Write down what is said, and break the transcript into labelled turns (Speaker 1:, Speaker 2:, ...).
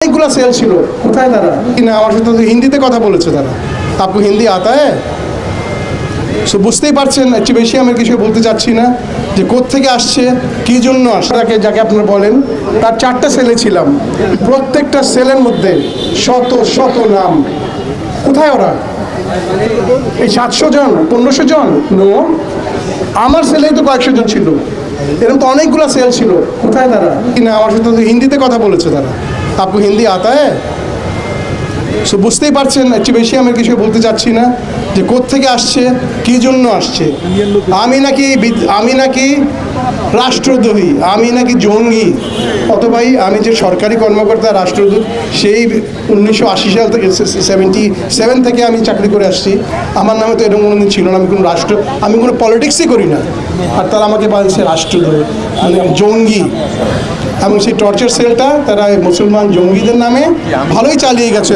Speaker 1: অনেকগুলো সেল ছিল, কোথায় তারা? না, আমার সাথে তো হিন্দিতে কথা বলেছে তারা। আপু হিন্দি আতা হ্যাঁ? সো বুঝতেই পারছেন, একটু বেশি আমি কিছু বলতে চাচ্ছি না যে কোত্থেকে আসছে, কী জন্য আসছে। যাকে আপনারা বলেন, তার 4টা সেলে ছিলাম, প্রত্যেকটা সেলের মধ্যে শত শত নাম। কোথায় ওরা? এই 700 জন 1500 জন নো, আমার সেলেই তো কয়েকশো জন ছিল। এরকম তো অনেকগুলো সেল ছিল, কোথায় তারা? না, আমার সাথে তো হিন্দিতে কথা বলেছে তারা। আপু হিন্দি আতা হ্যাঁ? সো বুঝতেই পারছেন, একটু বেশি আমি কিছু বলতে চাচ্ছি না যে কোত্থেকে আসছে, কী জন্য আসছে। আমি নাকি রাষ্ট্রদ্রোহী, আমি নাকি জঙ্গি। অথবা আমি যে সরকারি কর্মকর্তা, রাষ্ট্রদূত, সেই 1980 সাল থেকে 77 থেকে আমি চাকরি করে আসছি। আমার নামে তো এরকম কোনোদিন ছিল না। আমি কোনো পলিটিক্সই করি না, আর তারা আমাকে বলছে রাষ্ট্রদ্রোহী, মানে জঙ্গি। এবং সেই টর্চার সেলটা তারা মুসলমান জঙ্গিদের নামে ভালোই চালিয়ে গেছে।